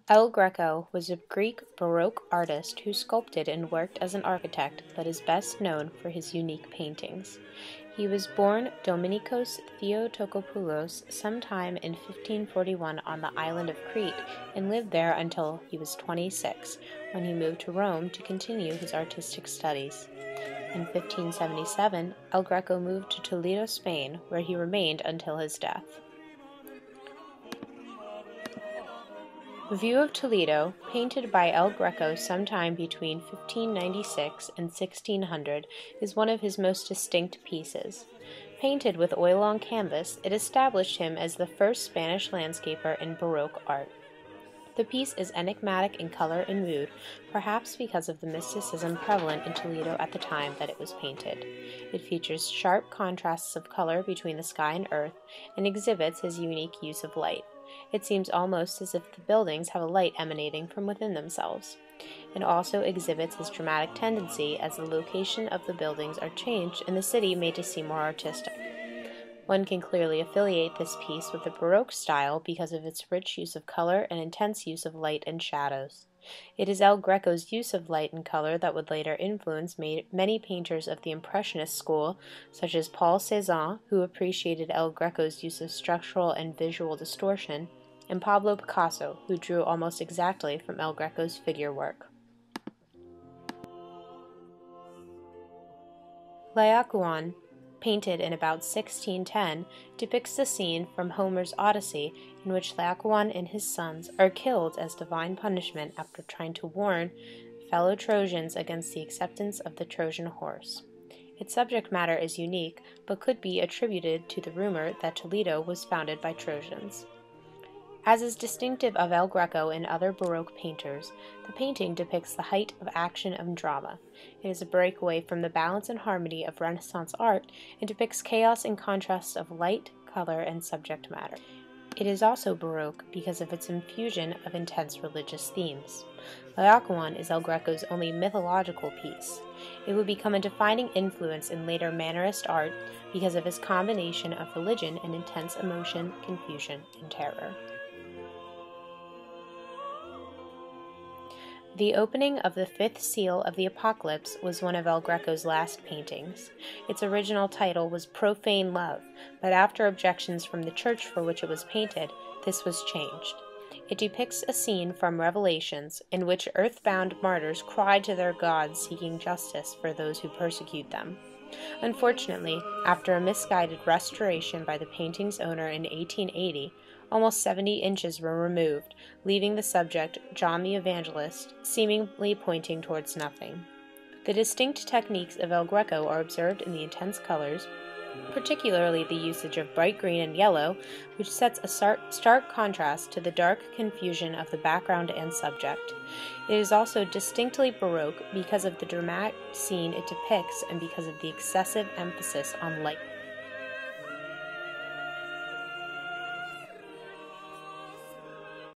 El Greco was a Greek Baroque artist who sculpted and worked as an architect, but is best known for his unique paintings. He was born Dominikos Theotokopoulos sometime in 1541 on the island of Crete and lived there until he was 26, when he moved to Rome to continue his artistic studies. In 1577, El Greco moved to Toledo, Spain, where he remained until his death. The View of Toledo, painted by El Greco sometime between 1596 and 1600, is one of his most distinct pieces. Painted with oil on canvas, it established him as the first Spanish landscaper in Baroque art. The piece is enigmatic in color and mood, perhaps because of the mysticism prevalent in Toledo at the time that it was painted. It features sharp contrasts of color between the sky and earth, and exhibits his unique use of light. It seems almost as if the buildings have a light emanating from within themselves. It also exhibits his dramatic tendency as the location of the buildings are changed and the city made to seem more artistic. One can clearly affiliate this piece with the Baroque style because of its rich use of color and intense use of light and shadows. It is El Greco's use of light and color that would later influence many painters of the Impressionist school, such as Paul Cézanne, who appreciated El Greco's use of structural and visual distortion, and Pablo Picasso, who drew almost exactly from El Greco's figure work. Laocoon, painted in about 1610, depicts the scene from Homer's Odyssey in which Laocoon and his sons are killed as divine punishment after trying to warn fellow Trojans against the acceptance of the Trojan horse. Its subject matter is unique, but could be attributed to the rumor that Toledo was founded by Trojans. As is distinctive of El Greco and other Baroque painters, the painting depicts the height of action and drama. It is a breakaway from the balance and harmony of Renaissance art and depicts chaos and contrasts of light, color, and subject matter. It is also Baroque because of its infusion of intense religious themes. Laocoon is El Greco's only mythological piece. It would become a defining influence in later Mannerist art because of his combination of religion and intense emotion, confusion, and terror. The opening of the fifth seal of the Apocalypse was one of El Greco's last paintings. Its original title was Profane Love, but after objections from the church for which it was painted, this was changed. It depicts a scene from Revelations in which earthbound martyrs cry to their gods seeking justice for those who persecute them. Unfortunately, after a misguided restoration by the painting's owner in 1880, almost 70 inches were removed, leaving the subject, John the Evangelist, seemingly pointing towards nothing. The distinct techniques of El Greco are observed in the intense colors, particularly the usage of bright green and yellow, which sets a stark contrast to the dark confusion of the background and subject. It is also distinctly Baroque because of the dramatic scene it depicts and because of the excessive emphasis on light.